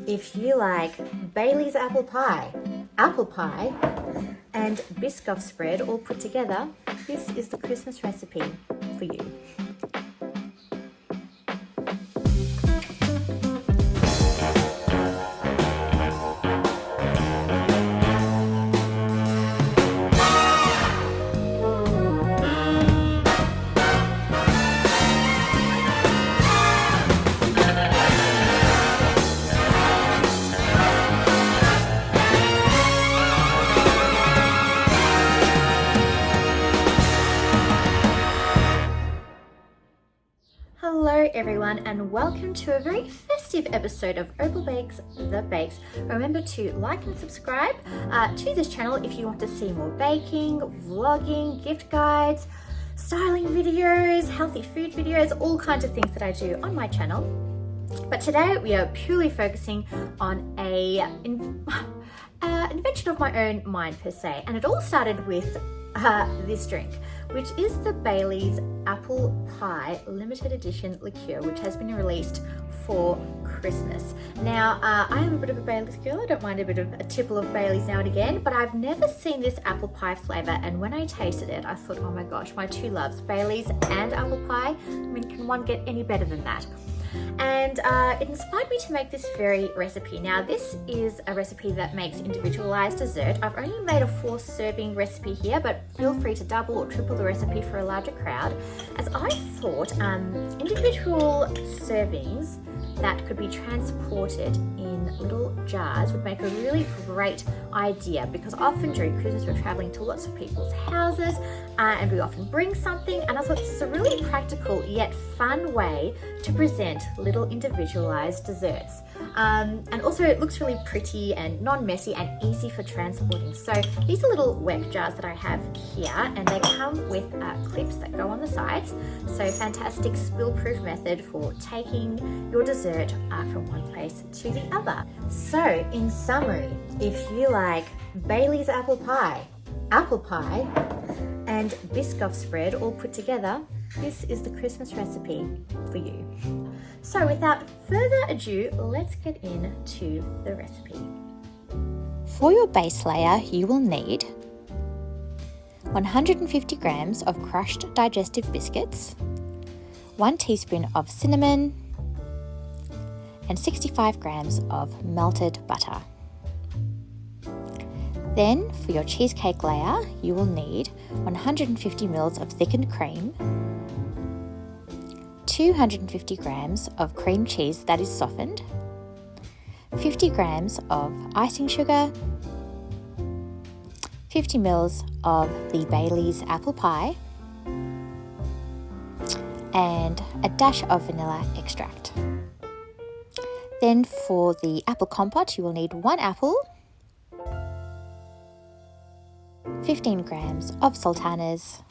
if you like Bailey's apple pie, and Biscoff spread all put together, this is the Christmas recipe for you. Hello everyone and welcome to a very festive episode of Opal Bakes The Bakes. Remember to like and subscribe to this channel if you want to see more baking, vlogging, gift guides, styling videos, healthy food videos, all kinds of things that I do on my channel. But today we are purely focusing on an invention of my own mind per se, and it all started with this drink, which is the Bailey's Apple Pie Limited Edition liqueur, which has been released for Christmas. Now, I am a bit of a Bailey's girl. I don't mind a bit of a tipple of Bailey's now and again, but I've never seen this apple pie flavor. And when I tasted it, I thought, oh my gosh, my two loves, Bailey's and apple pie. I mean, can one get any better than that? And it inspired me to make this very recipe. Now, this is a recipe that makes individualized dessert. I've only made a 4-serving recipe here, but feel free to double or triple the recipe for a larger crowd, as I thought individual servings that could be transported in little jars would make a really great idea, because often during Christmas we're traveling to lots of people's houses and we often bring something, and I thought this is a really practical yet fun way to present little individualized desserts. And also it looks really pretty and non-messy and easy for transporting. So these are little Weck jars that I have here, and they come with clips that go on the sides. So fantastic spill-proof method for taking your dessert from one place to the other. So in summary, if you like Bailey's apple pie, and Biscoff spread all put together, this is the Christmas recipe for you. So without further ado, let's get into the recipe. For your base layer, you will need 150 grams of crushed digestive biscuits, 1 teaspoon of cinnamon, and 65 grams of melted butter. Then for your cheesecake layer, you will need 150 ml of thickened cream, 250 grams of cream cheese that is softened, 50 grams of icing sugar, 50 ml of the Bailey's apple pie, and a dash of vanilla extract. Then for the apple compote, you will need 1 apple, 15 grams of sultanas,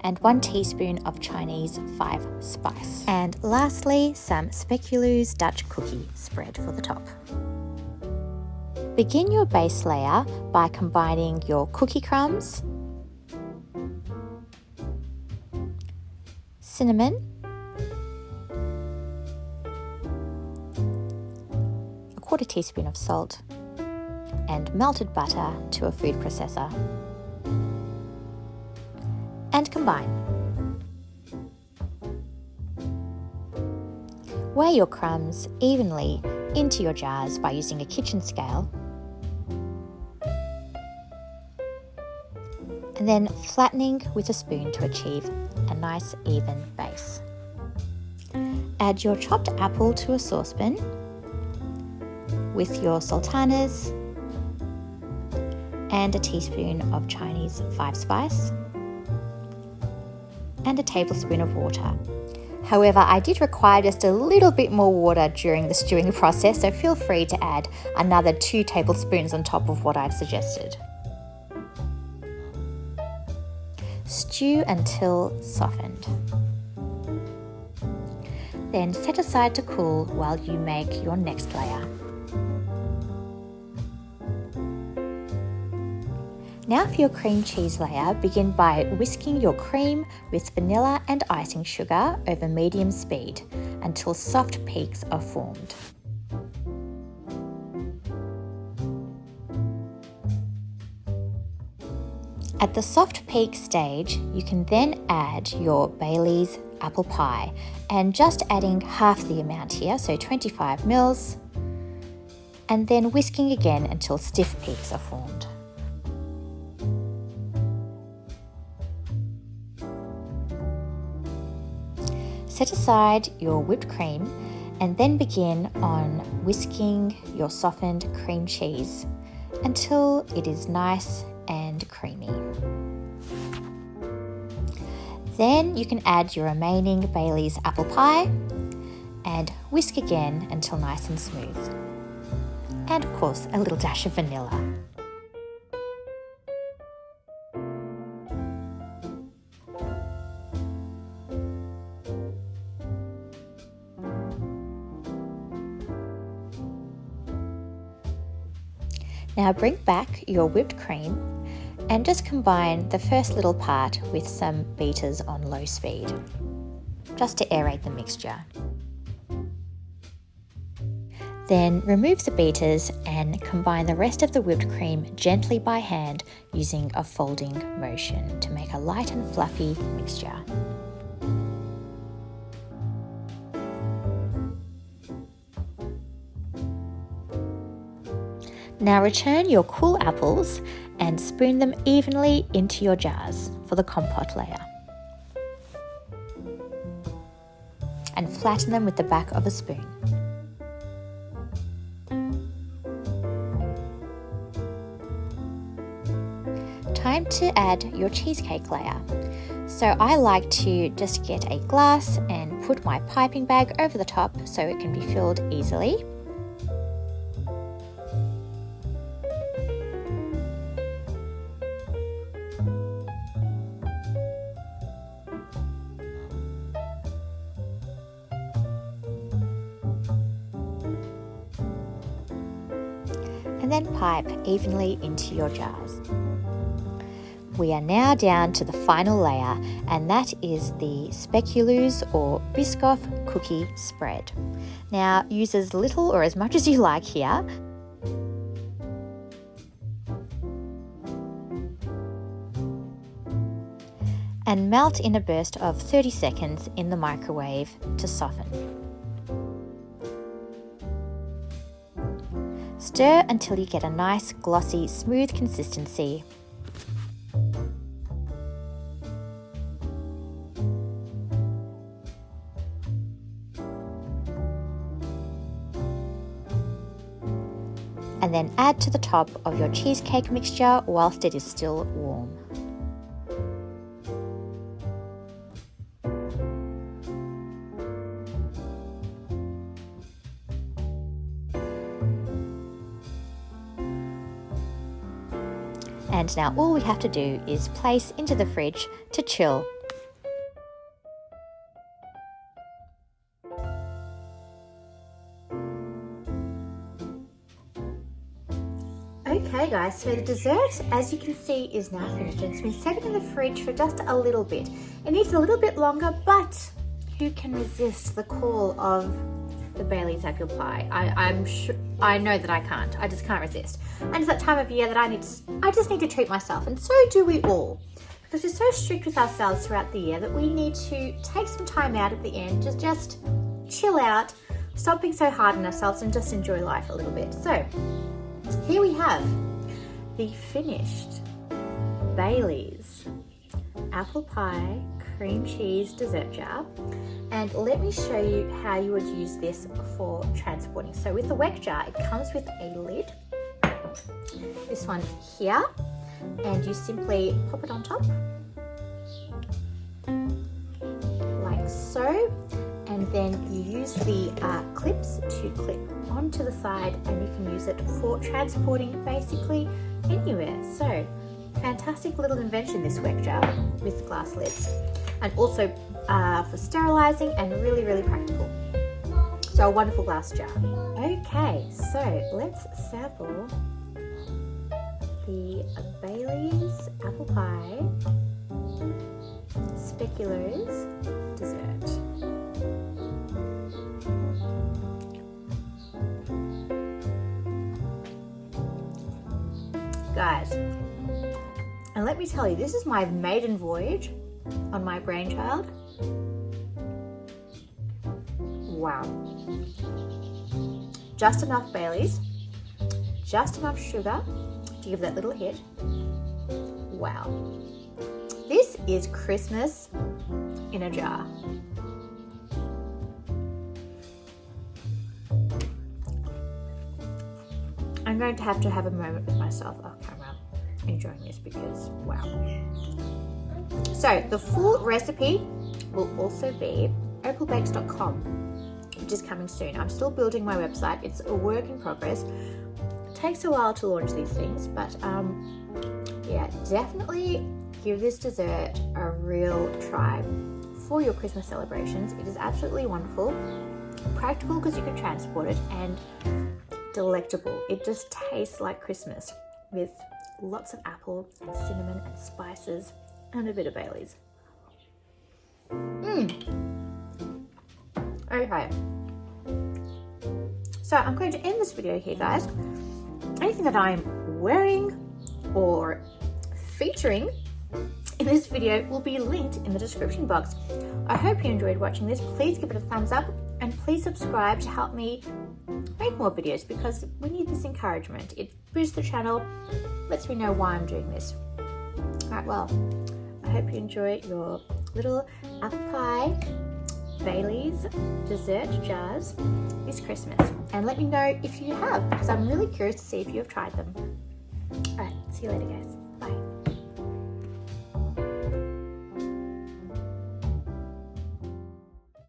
and 1 teaspoon of Chinese 5 spice. And lastly, some Speculoos Dutch cookie spread for the top. Begin your base layer by combining your cookie crumbs, cinnamon, a 1/4 teaspoon of salt, and melted butter to a food processor, and combine. Weigh your crumbs evenly into your jars by using a kitchen scale, and then flattening with a spoon to achieve a nice even base. Add your chopped apple to a saucepan with your sultanas and a teaspoon of Chinese 5 spice and a tablespoon of water. However, I did require just a little bit more water during the stewing process, so feel free to add another 2 tablespoons on top of what I've suggested. Stew until softened. Then set aside to cool while you make your next layer. Now for your cream cheese layer, begin by whisking your cream with vanilla and icing sugar over medium speed until soft peaks are formed. At the soft peak stage, you can then add your Bailey's apple pie, and just adding half the amount here, so 25 mils, and then whisking again until stiff peaks are formed. Set aside your whipped cream and then begin on whisking your softened cream cheese until it is nice and creamy. Then you can add your remaining Bailey's apple pie and whisk again until nice and smooth. And of course, a little dash of vanilla. Now bring back your whipped cream and just combine the first little part with some beaters on low speed, just to aerate the mixture. Then remove the beaters and combine the rest of the whipped cream gently by hand using a folding motion to make a light and fluffy mixture. Now return your cool apples and spoon them evenly into your jars for the compote layer. And flatten them with the back of a spoon. Time to add your cheesecake layer. So I like to just get a glass and put my piping bag over the top so it can be filled easily. And then pipe evenly into your jars. We are now down to the final layer, and that is the Speculoos or Biscoff cookie spread. Now use as little or as much as you like here. And melt in a burst of 30 seconds in the microwave to soften. Stir until you get a nice, glossy, smooth consistency. And then add to the top of your cheesecake mixture whilst it is still warm. And now all we have to do is place into the fridge to chill. Okay guys, so the dessert, as you can see, is now finished. It's been set in the fridge for just a little bit. It needs a little bit longer, but who can resist the call of the Bailey's apple pie? I'm sure, I know that I can't. I just can't resist. And it's that time of year that I just need to treat myself, and so do we all. Because we're so strict with ourselves throughout the year that we need to take some time out at the end to just chill out, stop being so hard on ourselves, and just enjoy life a little bit. So here we have the finished Bailey's apple pie cream cheese dessert jar, and let me show you how you would use this for transporting. So with the Weck jar, it comes with a lid, this one here, and you simply pop it on top like so, and then you use the clips to clip onto the side, and you can use it for transporting basically anywhere. So fantastic little invention, this Weck jar with glass lids, and also for sterilizing, and really, really practical. So a wonderful glass jar. Okay, so let's sample the Bailey's apple pie Speculoos dessert. guys. And let me tell you, this is my maiden voyage on my brainchild. Wow. Just enough Baileys, just enough sugar to give that little hit. Wow. This is Christmas in a jar. I'm going to have a moment with myself off camera enjoying this because wow. So the full recipe will also be opalbakes.com, which is coming soon. I'm still building my website. It's a work in progress. It takes a while to launch these things, but yeah, definitely give this dessert a real try for your Christmas celebrations. It is absolutely wonderful, practical because you can transport it, and delectable. It just tastes like Christmas with lots of apple and cinnamon and spices and a bit of Baileys. Okay, so I'm going to end this video here, guys. Anything that I'm wearing or featuring in this video will be linked in the description box. I hope you enjoyed watching this. Please give it a thumbs up and please subscribe to help me make more videos because we need this encouragement. It boosts the channel, lets me know why I'm doing this. Alright, well, I hope you enjoy your little apple pie Baileys dessert jars this Christmas, and let me know if you have, because I'm really curious to see if you have tried them. Alright, see you later, guys.